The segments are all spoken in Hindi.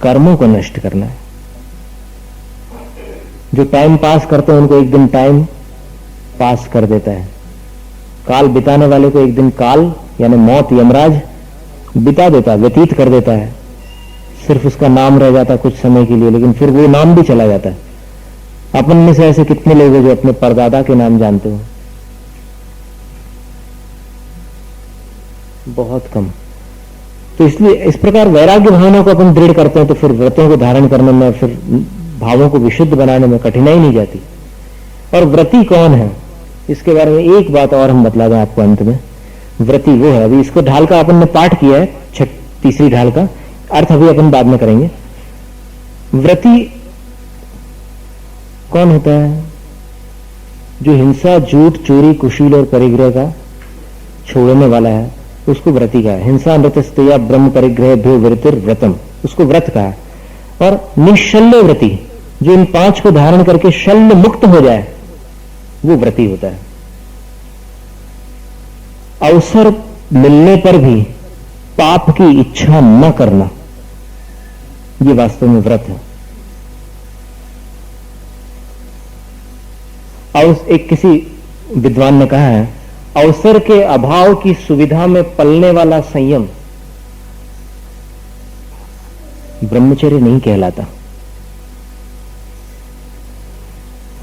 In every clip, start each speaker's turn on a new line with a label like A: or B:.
A: कर्मों को नष्ट करना है। जो टाइम पास करते हैं उनको एक दिन टाइम पास कर देता है। काल बिताने वाले को एक दिन काल यानी मौत यमराज बिता देता, व्यतीत कर देता है। सिर्फ उसका नाम रह जाता कुछ समय के लिए, लेकिन फिर वो नाम भी चला जाता है। अपन में से ऐसे कितने लोग हैं जो अपने परदादा के नाम जानते हो? बहुत कम। तो इसलिए इस प्रकार वैराग्य भावना को अपन दृढ़ करते हैं तो फिर व्रतों को धारण करने में, फिर भावों को विशुद्ध बनाने में कठिनाई नहीं जाती। और व्रती कौन है इसके बारे में एक बात और हम बतला दें आपको अंत में। व्रती वो है, अभी इसको ढाल का अपन ने पाठ किया है, तीसरी ढाल का अर्थ अभी अपन बाद में करेंगे। व्रती कौन होता है? जो हिंसा, झूठ, चोरी, कुशील और परिग्रह का छोड़ने वाला है, उसको व्रती का है। हिंसा नृतस्तया ब्रह्म परिग्रह भ्यो वृतिर व्रतम, उसको व्रत का है। और निशल्य व्रती, जो इन 5 को धारण करके शल्य मुक्त हो जाए, वो व्रती होता है। अवसर मिलने पर भी पाप की इच्छा न करना, ये वास्तव में व्रत है। एक किसी विद्वान ने कहा है, अवसर के अभाव की सुविधा में पलने वाला संयम ब्रह्मचर्य नहीं कहलाता।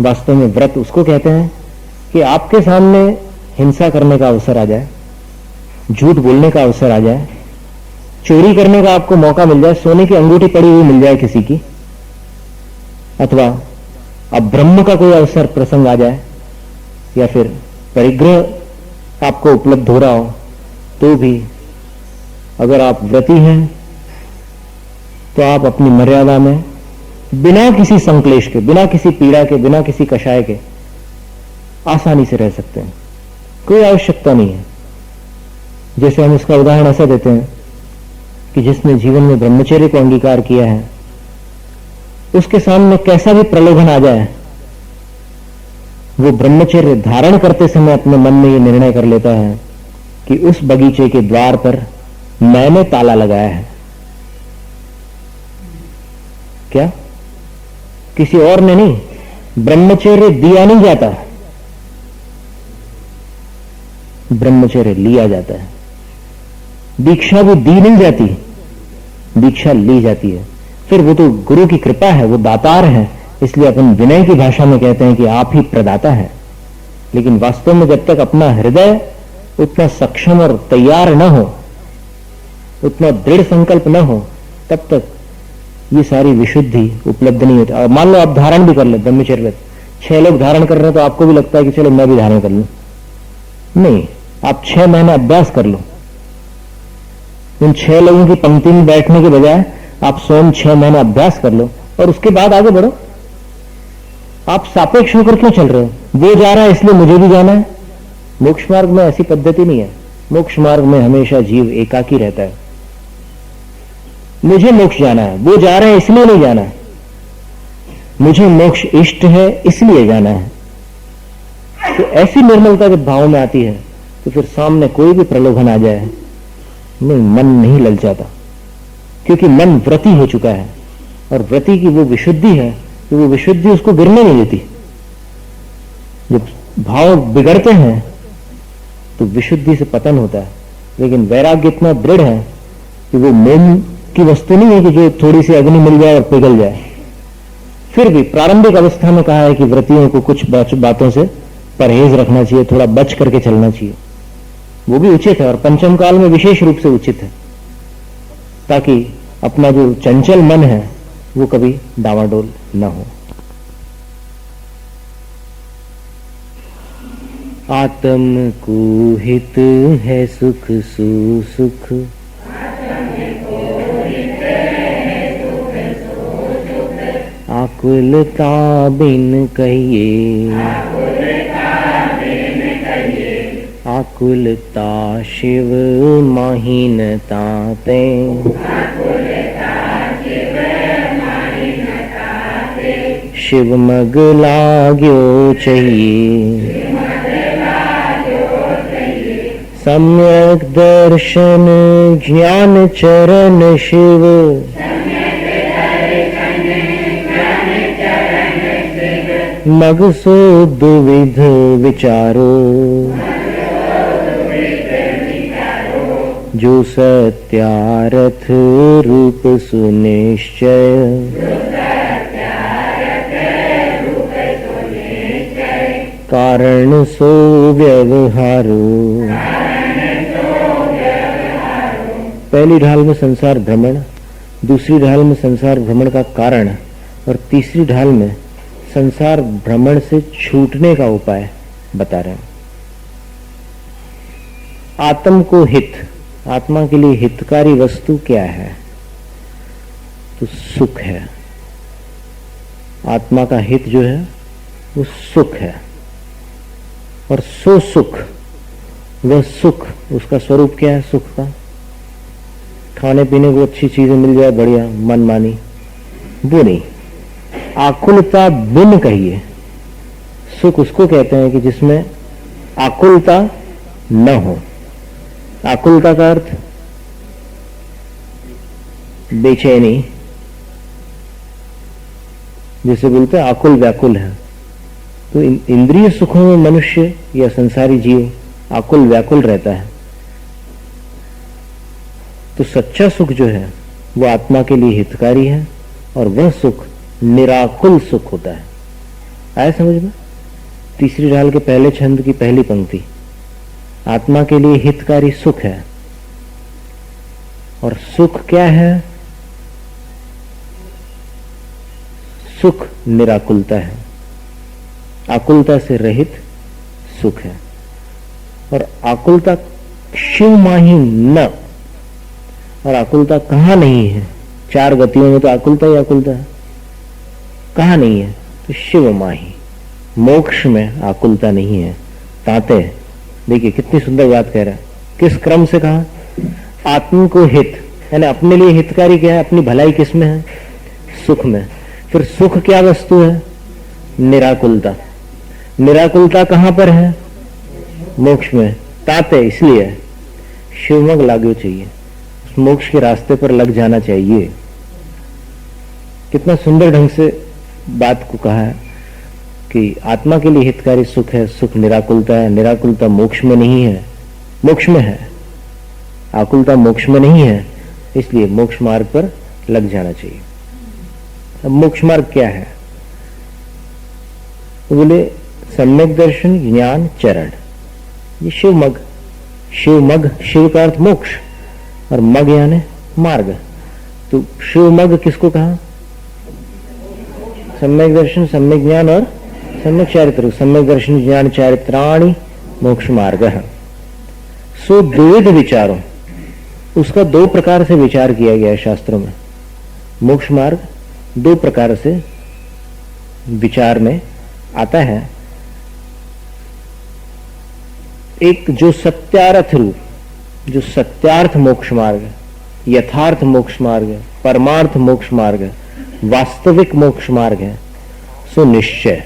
A: वास्तव में व्रत उसको कहते हैं कि आपके सामने हिंसा करने का अवसर आ जाए, झूठ बोलने का अवसर आ जाए, चोरी करने का आपको मौका मिल जाए, सोने की अंगूठी पड़ी हुई मिल जाए किसी की, अथवा अब ब्रह्म का कोई अवसर प्रसंग आ जाए, या फिर परिग्रह आपको उपलब्ध हो रहा हो, तो भी अगर आप व्रती हैं तो आप अपनी मर्यादा में बिना किसी संक्लेश के, बिना किसी पीड़ा के, बिना किसी कषाय के आसानी से रह सकते हैं। कोई आवश्यकता नहीं है। जैसे हम इसका उदाहरण ऐसा देते हैं कि जिसने जीवन में ब्रह्मचर्य को अंगीकार किया है, उसके सामने कैसा भी प्रलोभन आ जाए, वो ब्रह्मचर्य धारण करते समय अपने मन में ये निर्णय कर लेता है कि उस बगीचे के द्वार पर मैंने ताला लगाया है। क्या? किसी और ने नहीं, ब्रह्मचर्य दिया नहीं जाता, ब्रह्मचर्य लिया जाता है। दीक्षा भी दी नहीं जाती, दीक्षा ली जाती है। फिर वो तो गुरु की कृपा है, वो दातार है, इसलिए अपन विनय की भाषा में कहते हैं कि आप ही प्रदाता है। लेकिन वास्तव में जब तक अपना हृदय उतना सक्षम और तैयार न हो, उतना दृढ़ संकल्प न हो, तब तक ये सारी विशुद्धि उपलब्ध नहीं होती। और मान लो आप धारण भी कर ले ब्रह्मचर्य, 6 लोग धारण कर रहे हैं तो आपको भी लगता है कि चलो मैं भी धारण कर लूं। नहीं, आप 6 महीने अभ्यास कर लो। उन 6 लोगों की पंक्ति में बैठने के बजाय आप स्वयं 6 महीने अभ्यास कर लो और उसके बाद आगे बढ़ो। आप सापेक्ष होकर क्यों चल रहे हो? वो जा रहा है इसलिए मुझे भी जाना है। मोक्ष मार्ग में ऐसी पद्धति नहीं है। मोक्ष मार्ग में हमेशा जीव एकाकी रहता है। मुझे मोक्ष जाना है, वो जा रहे हैं इसलिए नहीं जाना है। मुझे मोक्ष इष्ट है इसलिए जाना है। तो ऐसी निर्मलता जब भाव में आती है तो फिर सामने कोई भी प्रलोभन आ जाए, नहीं, मन नहीं ललचाता, क्योंकि मन व्रती हो चुका है। और व्रती की वो विशुद्धि है कि वो विशुद्धि उसको गिरने नहीं देती। जब भाव बिगड़ते हैं तो विशुद्धि से पतन होता है। लेकिन वैराग्य इतना दृढ़ है कि वो मोम की वस्तु नहीं है कि जो थोड़ी सी अग्नि मिल जाए और पिघल जाए। फिर भी प्रारंभिक अवस्था में कहा है कि व्रतियों को कुछ बातों से परहेज रखना चाहिए, थोड़ा बच करके चलना चाहिए। वो भी उचित है और पंचम काल में विशेष रूप से उचित है, ताकि अपना जो चंचल मन है वो कभी डावाडोल न हो। आत्म को हित है सुख सुख, आकुलता बिन कहिए, आकुलता शिव माहीनता ते, शिव मग लाग्यो चाहिए, सम्यक दर्शन ज्ञान चरण शिव, मग सो दुविध विचारो, जो सत्यारथ रूप सुनिश्चय, कारण सो व्यवहारो। पहली ढाल में संसार भ्रमण, दूसरी ढाल में संसार भ्रमण का कारण और तीसरी ढाल में संसार भ्रमण से छूटने का उपाय बता रहे हैं। आत्म को हित, आत्मा के लिए हितकारी वस्तु क्या है? तो सुख है। आत्मा का हित जो है वो सुख है। और सो सुख, वह सुख, उसका स्वरूप क्या है? सुख का खाने पीने को अच्छी चीजें मिल जाए, बढ़िया मनमानी, वो नहीं। आकुलता बिन कहिए, सुख उसको कहते हैं कि जिसमें आकुलता न हो। आकुलता का अर्थ बेचैनी, जिसे बोलते हैं आकुल व्याकुल है। तो इंद्रिय सुखों में मनुष्य या संसारी जीव आकुल व्याकुल रहता है। तो सच्चा सुख जो है वो आत्मा के लिए हितकारी है और वह सुख निराकुल सुख होता है। आया समझ में? तीसरी ढाल के पहले छंद की पहली पंक्ति, आत्मा के लिए हितकारी सुख है। और सुख क्या है? सुख निराकुलता है, आकुलता से रहित सुख है। और आकुलता शिव माही न, और आकुलता कहां नहीं है? चार गतियों में तो आकुलता ही आकुलता है, कहां नहीं है? तो शिव माही, मोक्ष में आकुलता नहीं है। ताते देखिए कितनी सुंदर बात कह रहा है। किस क्रम से कहा? आत्म को हित, यानी अपने लिए हितकारी क्या है? अपनी भलाई किस में है? सुख में। फिर सुख क्या वस्तु है? निराकुलता। निराकुलता कहां पर है? मोक्ष में। ताते इसलिए शिवमग लागू चाहिए, उस मोक्ष के रास्ते पर लग जाना चाहिए। कितना सुंदर ढंग से बात को कहा है कि आत्मा के लिए हितकारी सुख है, सुख निराकुलता है। निराकुलता मोक्ष में नहीं है, मोक्ष में है। आकुलता मोक्ष में नहीं है, इसलिए मोक्ष मार्ग पर लग जाना चाहिए। अब मोक्ष मार्ग क्या है? तो बोले सम्यक दर्शन ज्ञान चरण, ये शिव मग। शिव मग, शिव का अर्थ मोक्ष और मग यानी मार्ग। तो शिव मग किसको कहा? सम्यक दर्शन, सम्यक ज्ञान और सम्यक चारित्र। सम्यक दर्शन ज्ञान चारित्राणि मोक्ष मार्ग है। सो द्विविध विचारों, उसका दो प्रकार से विचार किया गया है शास्त्रों में। मोक्ष मार्ग दो प्रकार से विचार में आता है। एक जो सत्यार्थ रूप, जो सत्यार्थ मोक्ष मार्ग, यथार्थ मोक्ष मार्ग, परमार्थ मोक्ष मार्ग, वास्तविक मोक्ष मार्ग है, सो निश्चय,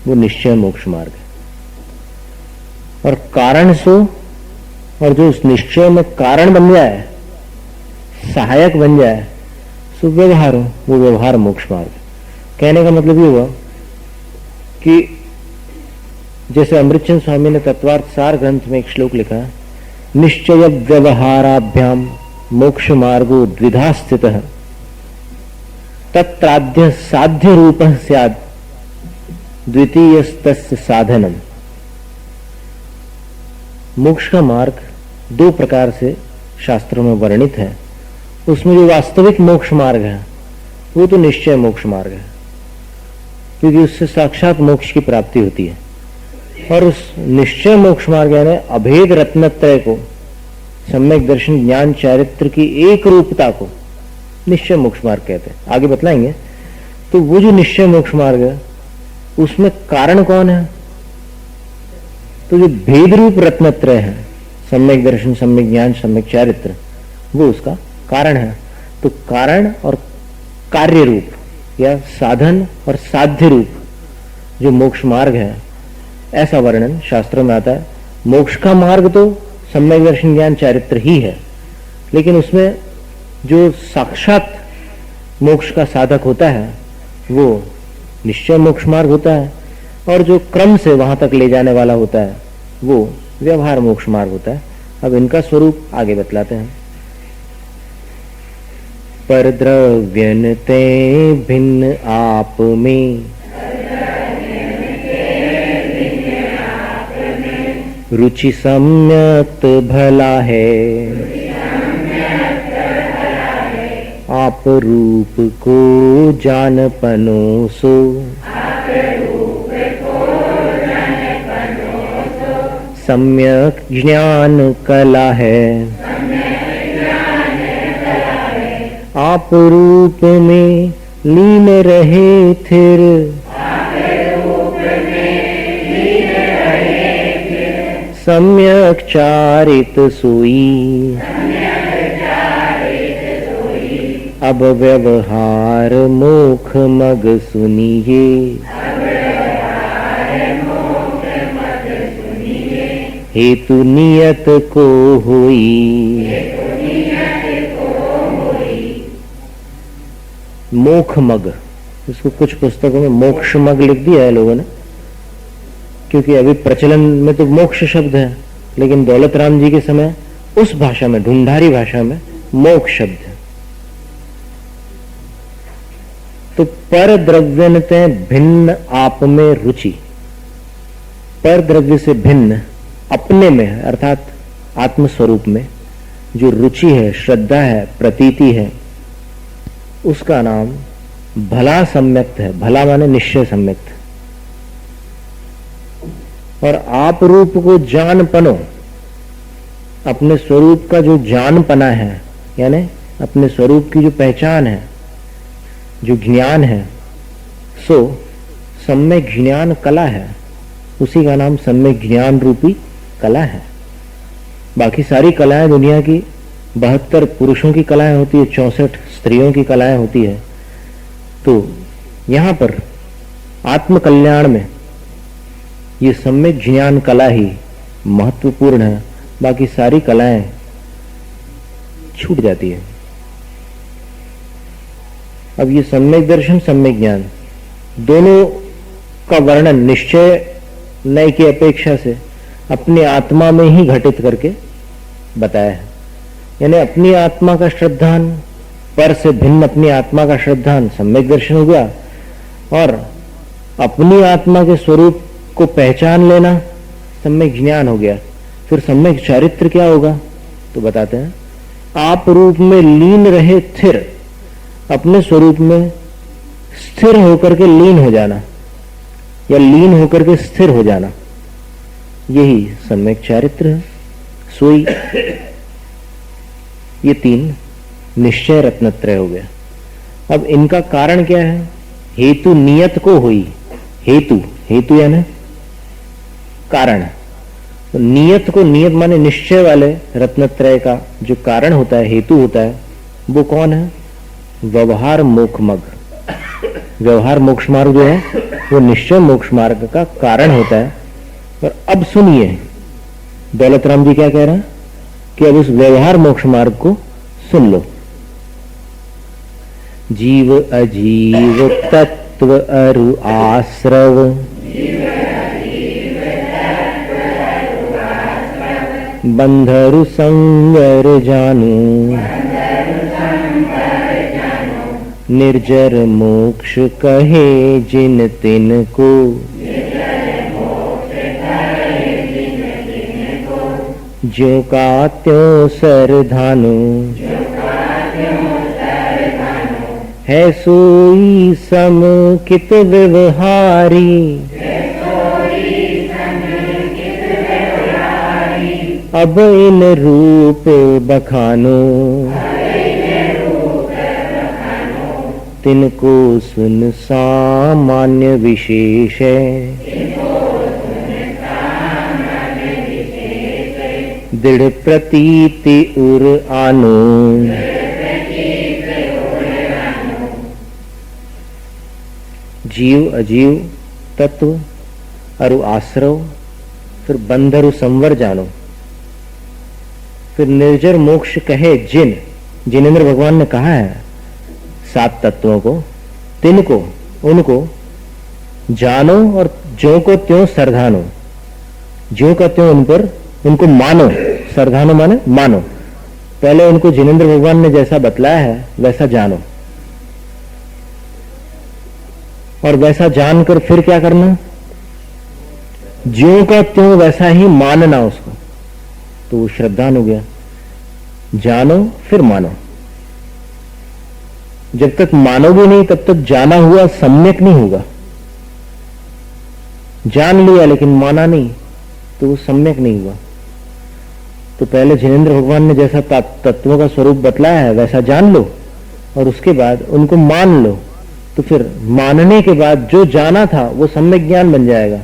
A: वो निश्चय मोक्ष मार्ग है। और कारण सो, और जो उस निश्चय में कारण बन जाए, सहायक बन जाए, सो व्यवहार हो, वो व्यवहार मोक्ष मार्ग। कहने का मतलब ये हुआ कि जैसे अमृतचंद स्वामी ने तत्वार्थ सार ग्रंथ में एक श्लोक लिखा है, निश्चय व्यवहाराभ्याम मोक्ष मार्गो द्विधा स्थितः तत्राद्य साध्य रूपः स्याद् द्वितीयस्तस्य साधनम। मोक्ष का मार्ग दो प्रकार से शास्त्रों में वर्णित है। उसमें जो वास्तविक मोक्ष मार्ग है वो तो निश्चय मोक्ष मार्ग है, क्योंकि उससे साक्षात मोक्ष की प्राप्ति होती है। और उस निश्चय मोक्ष मार्ग यानी अभेद रत्नत्रय को, सम्यक दर्शन ज्ञान चारित्र की एक रूपता को निश्चय मोक्ष मार्ग कहते हैं। आगे बतलाएंगे। तो वो जो निश्चय मोक्ष मार्ग है उसमें कारण कौन है? तो जो भेद रूप रत्नत्रय है, सम्यक दर्शन, सम्यक ज्ञान, सम्यक चारित्र, वो उसका कारण है। तो कारण और कार्य रूप या साधन और साध्य रूप जो मोक्ष मार्ग है, ऐसा वर्णन शास्त्रों में आता है। मोक्ष का मार्ग तो सम्यक दर्शन ज्ञान चारित्र ही है, लेकिन उसमें जो साक्षात मोक्ष का साधक होता है वो निश्चय मोक्ष मार्ग होता है। और जो क्रम से वहां तक ले जाने वाला होता है वो व्यवहार मोक्ष मार्ग होता है। अब इनका स्वरूप आगे बतलाते हैं। पर द्रव्यन ते भिन्न आप में, रुचि सम्यक्त भला है, आप रूप को जान पनो सो, सम्यक ज्ञान कला है, आप रूप में लीन रहे थिर, सम्यक चारित सोई, अब व्यवहार मोख मग सुनिए, हेतु नियत को होई। मोख मग, इसको कुछ पुस्तकों में मोक्ष मग लिख दिया है लोगों ने, क्योंकि अभी प्रचलन में तो मोक्ष शब्द है, लेकिन दौलत राम जी के समय उस भाषा में, ढूंढारी भाषा में मोक्ष शब्द है। तो पर द्रव्यनते भिन्न आप में रुचि, पर द्रव्य से भिन्न अपने में अर्थात आत्मस्वरूप में जो रुचि है, श्रद्धा है, प्रतीति है, उसका नाम भला सम्यक्त है। भला माने निश्चय सम्यक्त। और आप रूप को जान पनो, अपने स्वरूप का जो जान पना है, यानी अपने स्वरूप की जो पहचान है, जो ज्ञान है, सो सम्यक ज्ञान कला है। उसी का नाम सम्यक ज्ञान रूपी कला है। बाकी सारी कलाएं दुनिया की 72 पुरुषों की कलाएं होती है, 64 स्त्रियों की कलाएं होती है। तो यहां पर आत्म कल्याण में ये सम्यक ज्ञान कला ही महत्वपूर्ण है। बाकी सारी कलाएं छूट जाती है। अब ये सम्यक दर्शन, सम्यक ज्ञान दोनों का वर्णन निश्चय नय की अपेक्षा से अपनी आत्मा में ही घटित करके बताया है। यानी अपनी आत्मा का श्रद्धान, पर से भिन्न अपनी आत्मा का श्रद्धान सम्यक दर्शन हो गया, और अपनी आत्मा के स्वरूप को पहचान लेना सम्यक ज्ञान हो गया। फिर सम्यक चारित्र क्या होगा तो बताते हैं, आप रूप में लीन रहे स्थिर, अपने स्वरूप में स्थिर होकर के लीन हो जाना या लीन होकर के स्थिर हो जाना, यही सम्यक चारित्र है। सोई ये 3 निश्चय रत्नत्रय हो गया। अब इनका कारण क्या है? हेतु नियत को हुई। हेतु, हेतु यानी कारण। तो नियत को, नियत माने निश्चय वाले रत्नत्रय का जो कारण होता है, हेतु होता है, वो कौन है? व्यवहार मोक्ष मग। व्यवहार मोक्ष मार्ग जो है वो निश्चय मोक्ष मार्ग का कारण होता है। और अब सुनिए दौलत राम जी क्या कह रहे हैं कि अब इस व्यवहार मोक्ष मार्ग को सुन लो। जीव अजीव तत्व अरु आश्रव, बंधरु संगर जानू, निर्जर मोक्ष कहे जिन तिन को, ज्यों का त्यों सरधानु, है सोई सम कित व्यवहारी, अब इन रूप बखानो, तिनको सुन सामान्य विशेष है, दृढ़ प्रतीति उर आनो। जीव अजीव तत्व अरु आश्रव, फिर बंधरु संवर जानो, फिर निर्जर मोक्ष कहे जिन, जिनेंद्र भगवान ने कहा है 7 तत्वों को, तिनको, उनको जानो और ज्यों को त्यों सरधानो, ज्यों का त्यों उन पर उनको मानो। सरधानो माने मानो। पहले उनको जिनेंद्र भगवान ने जैसा बतलाया है वैसा जानो, और वैसा जानकर फिर क्या करना, ज्यों का त्यों वैसा ही मानना उसको, तो वो श्रद्धान हो गया। जानो फिर मानो। जब तक मानोगे नहीं तब तक जाना हुआ सम्यक नहीं होगा। जान लिया लेकिन माना नहीं तो वो सम्यक नहीं हुआ। तो पहले जिनेंद्र भगवान ने जैसा तत्वों का स्वरूप बतलाया है वैसा जान लो, और उसके बाद उनको मान लो, तो फिर मानने के बाद जो जाना था वो सम्यक ज्ञान बन जाएगा,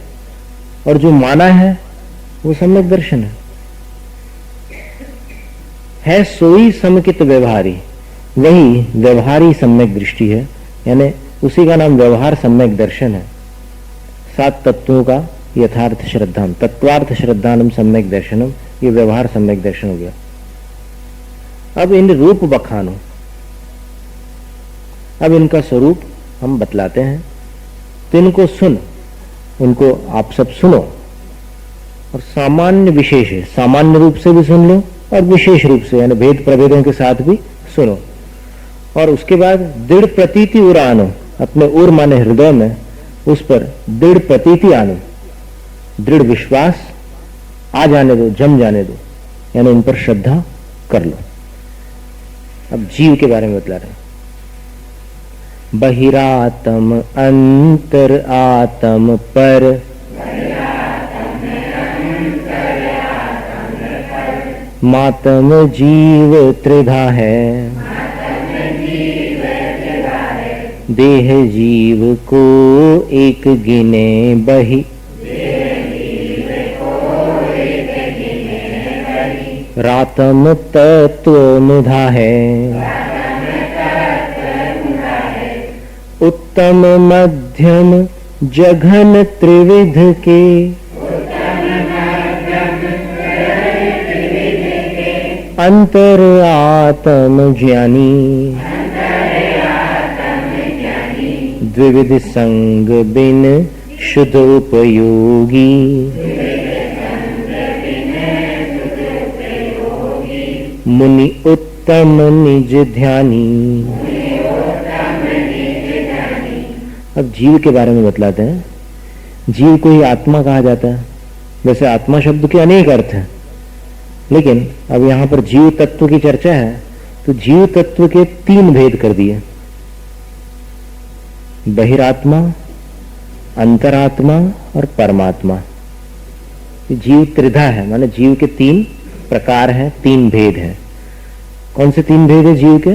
A: और जो माना है वो सम्यक दर्शन है सोई समकित व्यवहारी। वही व्यवहारी सम्यक दृष्टि है, यानी उसी का नाम व्यवहार सम्यक दर्शन है। 7 तत्वों का यथार्थ श्रद्धाम, तत्वार्थ श्रद्धानम सम्यक दर्शनम, ये व्यवहार सम्यक दर्शन हो गया। अब इन रूप बखानो, अब इनका स्वरूप हम बतलाते हैं, तो इनको सुन, उनको आप सब सुनो, और सामान्य विशेष है, सामान्य रूप से भी सुन लो और विशेष रूप से यानी भेद प्रभेदों के साथ भी सुनो। और उसके बाद दृढ़ प्रतीति उर आनो, अपने उर माने हृदय में उस पर दृढ़ प्रतीति आनो, दृढ़ विश्वास आ जाने दो, जम जाने दो, यानी इन पर श्रद्धा कर लो। अब जीव के बारे में बतला रहे हैं। बहिरात्म अंतर आत्म पर, मातम जीव त्रिधा है, देह जीव को एक गिने बही, रातम तत्व मुधा है, उत्तम मध्यम जघन त्रिविध के, अंतर आत्म ज्ञानी, द्विविध संग बिन शुद्ध उपयोगी, मुनि उत्तम निज ध्यानी। अब जीव के बारे में बतलाते हैं। जीव को ही आत्मा कहा जाता है। वैसे आत्मा शब्द के अनेक अर्थ हैं, लेकिन अब यहां पर जीव तत्व की चर्चा है, तो जीव तत्व के 3 भेद कर दिए, बहिरात्मा, अंतरात्मा और परमात्मा। जीव त्रिधा है, माने जीव के 3 प्रकार हैं, 3 भेद हैं। कौन से 3 भेद है जीव के?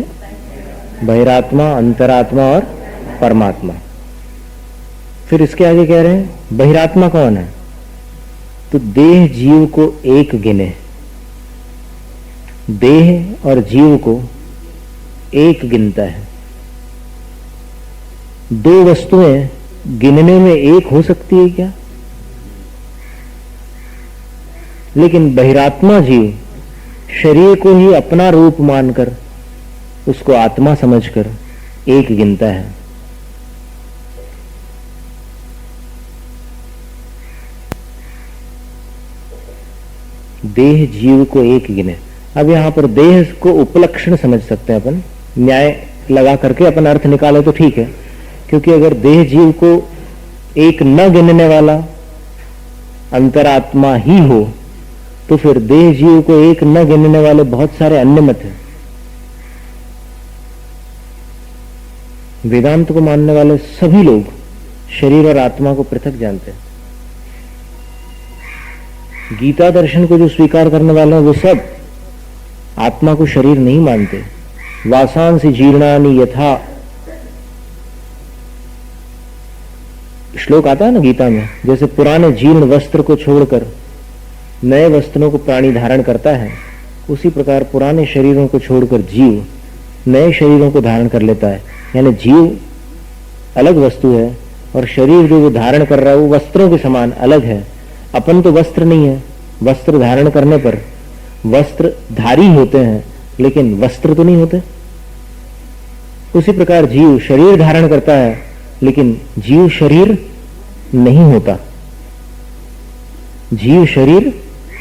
A: बहिरात्मा, अंतरात्मा और परमात्मा। फिर इसके आगे कह रहे हैं बहिरात्मा कौन है? तो देह जीव को एक गिने, देह और जीव को एक गिनता है। 2 वस्तुएं गिनने में एक हो सकती है क्या? लेकिन बहिरात्मा जीव शरीर को ही अपना रूप मानकर उसको आत्मा समझकर एक गिनता है। देह जीव को एक गिने। अब यहां पर देह को उपलक्षण समझ सकते हैं अपन, न्याय लगा करके अपन अर्थ निकाले तो ठीक है, क्योंकि अगर देह जीव को एक न गिनने वाला अंतरात्मा ही हो तो फिर देह जीव को एक न गिनने वाले बहुत सारे अन्य मत हैं। वेदांत को मानने वाले सभी लोग शरीर और आत्मा को पृथक जानते हैं। गीता दर्शन को जो स्वीकार करने वाले हैं वो सब आत्मा को शरीर नहीं मानते। वासांसि जीर्णानि यथा, श्लोक आता है ना गीता में, जैसे पुराने जीर्ण वस्त्र को छोड़कर नए वस्त्रों को प्राणी धारण करता है, उसी प्रकार पुराने शरीरों को छोड़कर जीव नए शरीरों को धारण कर लेता है। यानी जीव अलग वस्तु है और शरीर जो वो धारण कर रहा है वो वस्त्रों के समान अलग है। अपन तो वस्त्र नहीं है, वस्त्र धारण करने पर वस्त्र धारी होते हैं लेकिन वस्त्र तो नहीं होते। उसी प्रकार जीव शरीर धारण करता है लेकिन जीव शरीर नहीं होता। जीव शरीर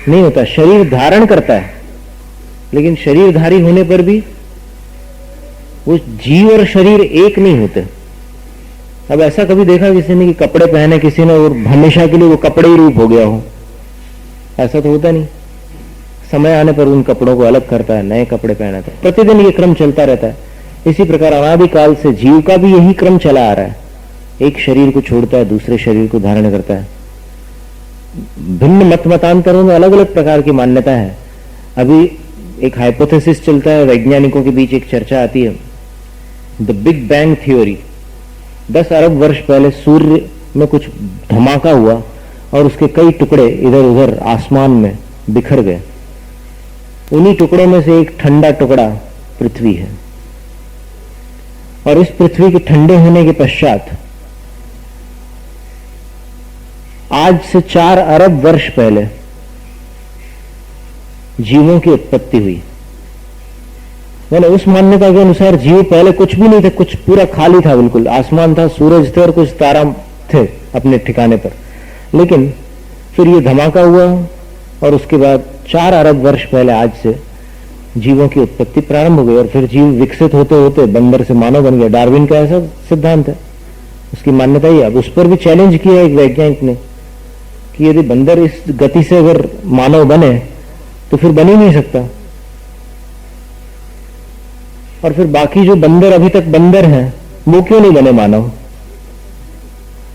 A: नहीं होता, शरीर धारण करता है, लेकिन शरीरधारी होने पर भी वो जीव और शरीर एक नहीं होते। अब ऐसा कभी देखा किसी ने कि कपड़े पहने किसी ने और हमेशा के लिए वो कपड़े ही रूप हो गया हो? ऐसा तो होता नहीं। समय आने पर उन कपड़ों को अलग करता है, नए कपड़े पहनाता है। प्रतिदिन ये क्रम चलता रहता है। इसी प्रकार अनादिकाल से जीव का भी यही क्रम चला आ रहा है। एक शरीर को छोड़ता है, दूसरे शरीर को धारण करता है। भिन्न मत मतांतरों में अलग अलग प्रकार की मान्यता है। अभी एक हाइपोथेसिस चलता है, वैज्ञानिकों के बीच एक चर्चा आती है, द बिग बैंग थ्योरी। 10 अरब वर्ष पहले सूर्य में कुछ धमाका हुआ और उसके कई टुकड़े इधर उधर आसमान में बिखर गए। उन्हीं टुकड़ों में से एक ठंडा टुकड़ा पृथ्वी है, और इस पृथ्वी के ठंडे होने के पश्चात आज से 4 अरब वर्ष पहले जीवों की उत्पत्ति हुई। मैंने उस मान्यता के अनुसार जीव पहले कुछ भी नहीं थे, कुछ पूरा खाली था, बिल्कुल आसमान था, सूरज थे और कुछ तारा थे अपने ठिकाने पर। लेकिन फिर ये धमाका हुआ और उसके बाद 4 अरब वर्ष पहले आज से जीवों की उत्पत्ति प्रारंभ हो गई, और फिर जीव विकसित होते होते बंदर से मानव बन गया। डार्विन का ऐसा सिद्धांत है, उसकी मान्यता ही। अब उस पर भी चैलेंज किया एक वैज्ञानिक ने कि यदि बंदर इस गति से अगर मानव बने तो फिर बन ही नहीं सकता, और फिर बाकी जो बंदर अभी तक बंदर हैं वो क्यों नहीं बने मानव?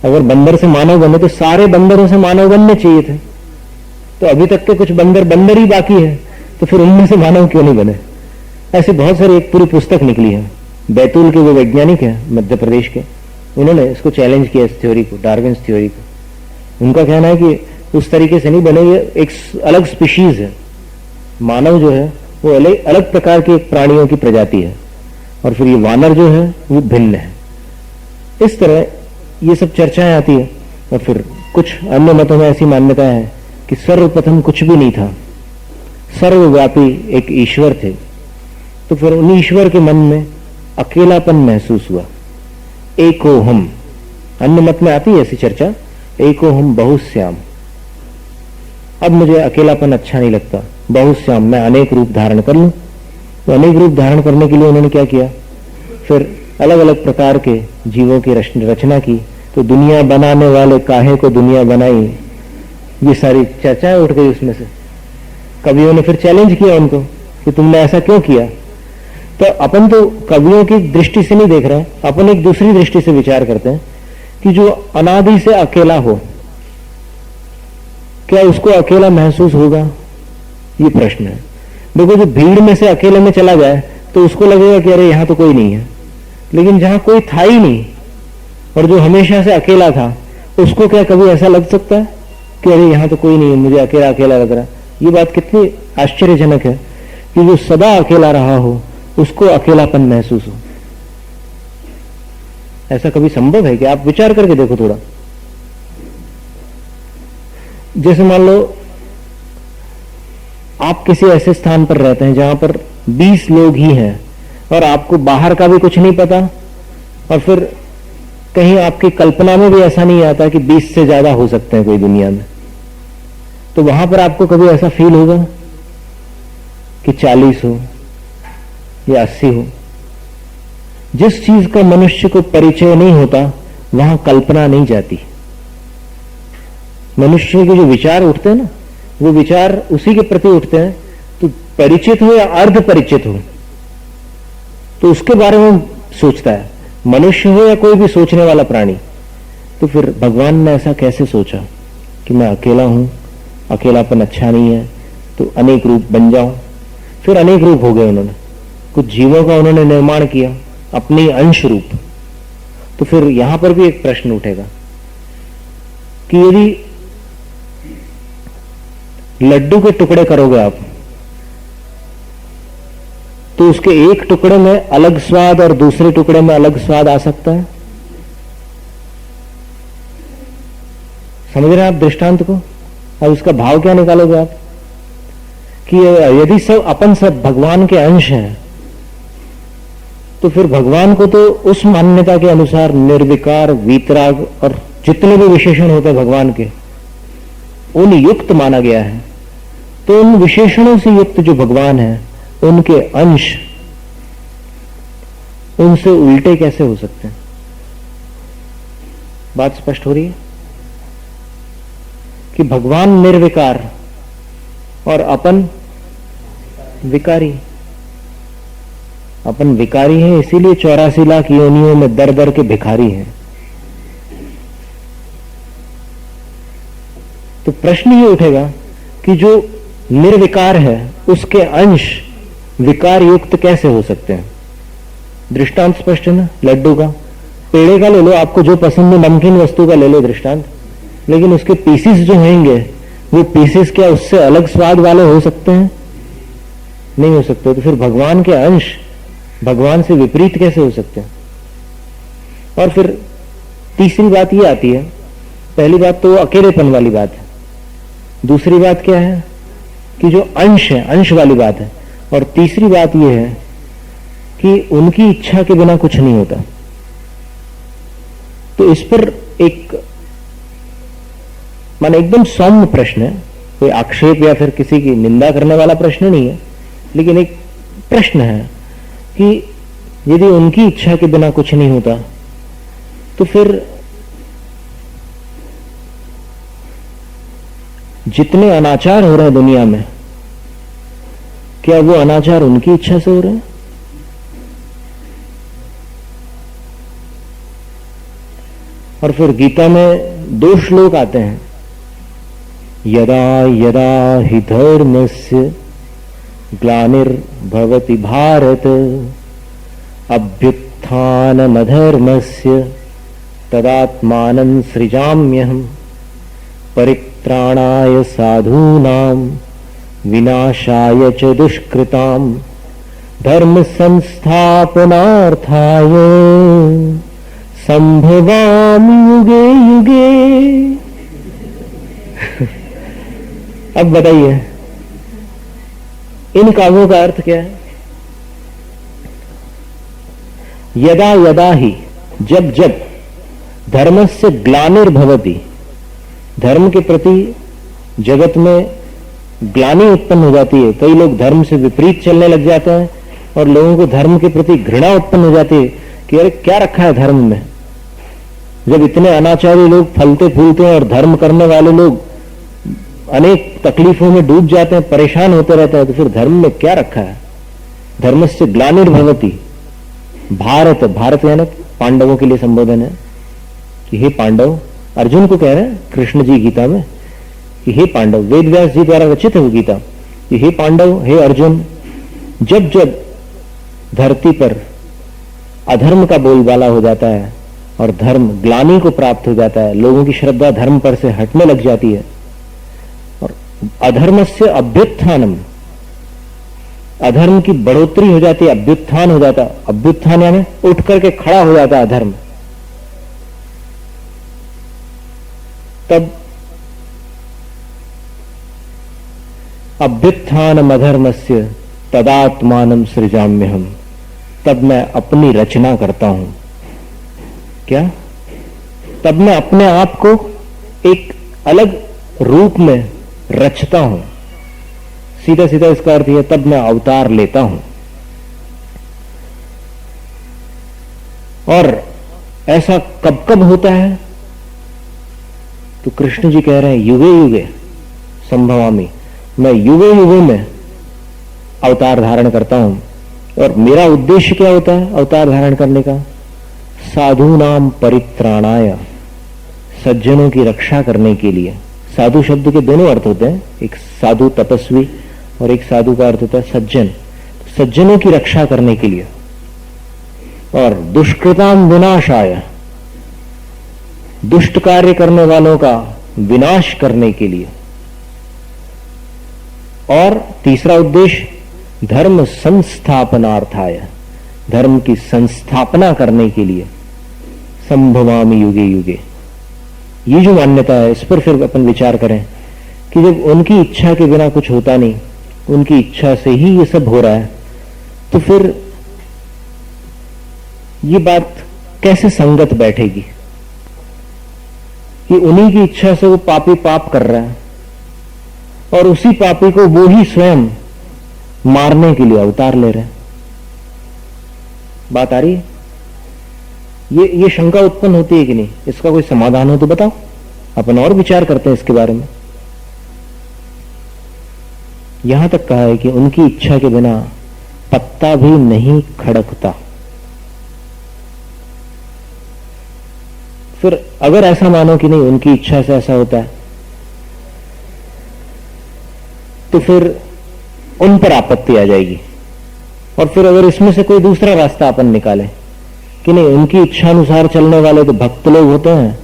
A: अगर बंदर से मानव बने तो सारे बंदरों से मानव बनने चाहिए थे, तो अभी तक तो कुछ बंदर ही बाकी है, तो फिर उनमें से मानव क्यों नहीं बने? ऐसे बहुत सारी एक पूरी पुस्तक निकली है। बैतूल के वो वैज्ञानिक है मध्य प्रदेश के, उन्होंने इसको चैलेंज किया, इस थ्योरी को, डार्विन्स थ्योरी को। उनका कहना है कि उस तरीके से नहीं बने, ये एक अलग स्पीशीज है। मानव जो है वो अलग प्रकार की एक प्राणियों की प्रजाति है, और फिर ये वानर जो है वो भिन्न है। इस तरह ये सब चर्चाएं आती है। और फिर कुछ अन्य मतों में ऐसी मान्यता है कि सर्वप्रथम कुछ भी नहीं था, सर्वव्यापी एक ईश्वर थे। तो फिर उन ईश्वर के मन में अकेलापन महसूस हुआ, एको हम। अन्य मत में आती है ऐसी चर्चा, एको हम बहुश्याम। अब मुझे अकेलापन अच्छा नहीं लगता, बहुश्याम, मैं अनेक रूप धारण कर लूं। तो अनेक रूप धारण करने के लिए उन्होंने क्या किया, फिर अलग अलग प्रकार के जीवों की रचना की। तो दुनिया बनाने वाले काहे को दुनिया बनाई, ये सारी चर्चाएं उठ गई उसमें से। कवियों ने फिर चैलेंज किया उनको कि तुमने ऐसा क्यों किया। तो अपन तो कवियों की दृष्टि से नहीं देख रहे हैं, अपन एक दूसरी दृष्टि से विचार करते हैं कि जो अनादि से अकेला हो, क्या उसको अकेला महसूस होगा? ये प्रश्न है। देखो, जो भीड़ में से अकेले में चला जाए तो उसको लगेगा कि अरे यहां तो कोई नहीं है, लेकिन जहां कोई था ही नहीं और जो हमेशा से अकेला था, उसको क्या कभी ऐसा लग सकता है कि अरे यहां तो कोई नहीं है, मुझे अकेला अकेला लग रहा है? ये बात कितनी आश्चर्यजनक है कि जो सदा अकेला रहा हो उसको अकेलापन महसूस हो। ऐसा कभी संभव है कि? आप विचार करके देखो थोड़ा। जैसे मान लो आप किसी ऐसे स्थान पर रहते हैं जहां पर 20 लोग ही हैं और आपको बाहर का भी कुछ नहीं पता, और फिर कहीं आपकी कल्पना में भी ऐसा नहीं आता कि 20 से ज्यादा हो सकते हैं कोई दुनिया में। तो वहां पर आपको कभी ऐसा फील होगा कि 40 हो या 80 हो? जिस चीज का मनुष्य को परिचय नहीं होता वहां कल्पना नहीं जाती। मनुष्य के जो विचार उठते हैं ना, वो विचार उसी के प्रति उठते हैं। तो परिचित हो या अर्ध परिचित हो तो उसके बारे में सोचता है, मनुष्य हो या कोई भी सोचने वाला प्राणी। तो फिर भगवान ने ऐसा कैसे सोचा कि मैं अकेला हूं, अकेलापन अच्छा नहीं है, तो अनेक रूप बन जाऊं। फिर अनेक रूप हो गए उन्होंने, कुछ जीवों का उन्होंने निर्माण किया, अपनी अंश रूप। तो फिर यहां पर भी एक प्रश्न उठेगा कि यदि लड्डू के टुकड़े करोगे आप, तो उसके एक टुकड़े में अलग स्वाद और दूसरे टुकड़े में अलग स्वाद आ सकता है? समझ रहे हैं आप दृष्टांत को? अब उसका भाव क्या निकालोगे आप कि यदि अपन सब भगवान के अंश हैं, तो फिर भगवान को तो उस मान्यता के अनुसार निर्विकार, वीतराग और जितने भी विशेषण होते हैं भगवान के, उन युक्त माना गया है, तो उन विशेषणों से युक्त जो भगवान है, उनके अंश उनसे उल्टे कैसे हो सकते हैं? बात स्पष्ट हो रही है कि भगवान निर्विकार और अपन विकारी। अपन विकारी हैं, इसीलिए 84 लाख योनियों में दर दर के भिखारी हैं। तो प्रश्न ये उठेगा कि जो निर्विकार है उसके अंश विकार युक्त कैसे हो सकते हैं? दृष्टांत स्पष्ट है ना? लड्डू का, पेड़े का ले लो, आपको जो पसंद है नमकीन वस्तु का ले लो दृष्टांत, लेकिन उसके पीसेस जो होंगे वो पीसेस क्या उससे अलग स्वाद वाले हो सकते हैं? नहीं हो सकते। तो फिर भगवान के अंश भगवान से विपरीत कैसे हो सकते हैं? और फिर तीसरी बात ये आती है, पहली बात तो अकेलेपन वाली बात है, दूसरी बात क्या है कि जो अंश है, अंश वाली बात है, और तीसरी बात यह है कि उनकी इच्छा के बिना कुछ नहीं होता। तो इस पर एक माने एकदम सौम्य प्रश्न है, कोई आक्षेप या फिर किसी की निंदा करने वाला प्रश्न नहीं है, लेकिन एक प्रश्न है कि यदि उनकी इच्छा के बिना कुछ नहीं होता तो फिर जितने अनाचार हो रहे हैं दुनिया में, क्या वो अनाचार उनकी इच्छा से हो रहे हैं? और फिर गीता में 2 श्लोक आते हैं, यदा यदा हि धर्मस्य ग्लानिर्भवति भारत अभ्युत्थानमधर्मस्य तदात्मानं सृजाम्यहम् परित्राणाय साधूनां विनाशाय च दुष्कृतां धर्म संस्थापनार्थाय संभवामि युगे युगे। अब बताइए इन काव्यों का अर्थ क्या है? यदा यदा ही, जब जब, धर्मस्य ग्लानिर्भवति, धर्म के प्रति जगत में ग्लानि उत्पन्न हो जाती है, कई लोग धर्म से विपरीत चलने लग जाते हैं और लोगों को धर्म के प्रति घृणा उत्पन्न हो जाती है कि अरे क्या रखा है धर्म में। जब इतने अनाचारी लोग फलते फूलते हैं और धर्म करने वाले लोग अनेक तकलीफों में डूब जाते हैं, परेशान होते रहते हैं, तो फिर धर्म में क्या रखा है? धर्मस्य ग्लानिर्भवति भारत, भारत यानी पांडवों के लिए संबोधन है कि हे पांडव, अर्जुन को कह रहे हैं कृष्ण जी गीता में कि हे पांडव, वेद व्यास जी द्वारा रचित है वो गीता, कि हे पांडव, हे अर्जुन, जब जब धरती पर अधर्म का बोलबाला हो जाता है और धर्म ग्लानि को प्राप्त हो जाता है, लोगों की श्रद्धा धर्म पर से हटने लग जाती है और अधर्मस्य अभ्युत्थानम, अधर्म की बढ़ोतरी हो जाती है, अभ्युत्थान हो जाता है, अभ्युत्थान यानी उठ करके खड़ा हो जाता है अधर्म, तब अभ्युत्थानम अधर्मस्य तदात्मानं सृजाम्यहम्, तब मैं अपनी रचना करता हूं। क्या? तब मैं अपने आप को एक अलग रूप में रचता हूं। सीधा सीधा इसका अर्थ यह, तब मैं अवतार लेता हूं। और ऐसा कब कब होता है? तो कृष्ण जी कह रहे हैं युगे युगे संभवामि, मैं युगे युगे में अवतार धारण करता हूं। और मेरा उद्देश्य क्या होता है अवतार धारण करने का? साधूनाम परित्राणाय, सज्जनों की रक्षा करने के लिए। साधु शब्द के दोनों अर्थ होते हैं, एक साधु तपस्वी और एक साधु का अर्थ होता है सज्जन। सज्जनों की रक्षा करने के लिए, और दुष्कृताम विनाशाय, दुष्ट कार्य करने वालों का विनाश करने के लिए। और तीसरा उद्देश्य धर्म संस्थापनार्थाय, धर्म की संस्थापना करने के लिए। संभवामि युगे युगे, ये जो मान्यता है इस पर फिर अपन विचार करें कि जब उनकी इच्छा के बिना कुछ होता नहीं, उनकी इच्छा से ही ये सब हो रहा है, तो फिर ये बात कैसे संगत बैठेगी कि उन्हीं की इच्छा से वो पापी पाप कर रहा है और उसी पापी को वो ही स्वयं मारने के लिए अवतार ले रहे हैं। बात आ रही है? ये शंका उत्पन्न होती है कि नहीं? इसका कोई समाधान हो तो बताओ, अपन और विचार करते हैं इसके बारे में। यहां तक कहा है कि उनकी इच्छा के बिना पत्ता भी नहीं खड़कता। फिर अगर ऐसा मानो कि नहीं उनकी इच्छा से ऐसा होता है, तो फिर उन पर आपत्ति आ जाएगी। और फिर अगर इसमें से कोई दूसरा रास्ता अपन निकाले कि नहीं उनकी इच्छा अनुसार चलने वाले तो भक्त लोग होते हैं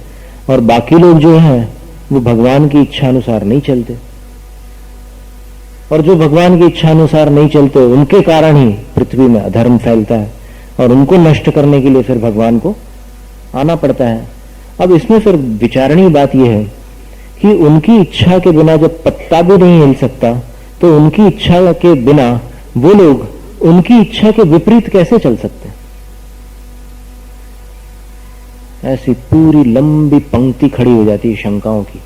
A: और बाकी लोग जो हैं वो भगवान की इच्छा अनुसार नहीं चलते, और जो भगवान की इच्छा अनुसार नहीं चलते उनके कारण ही पृथ्वी में अधर्म फैलता है और उनको नष्ट करने के लिए फिर भगवान को आना पड़ता है। अब इसमें फिर विचारणीय बात यह है कि उनकी इच्छा के बिना जब पत्ता भी नहीं हिल सकता, तो उनकी इच्छा के बिना वो लोग उनकी इच्छा के विपरीत कैसे चल सकते हैं? ऐसी पूरी लंबी पंक्ति खड़ी हो जाती है शंकाओं की।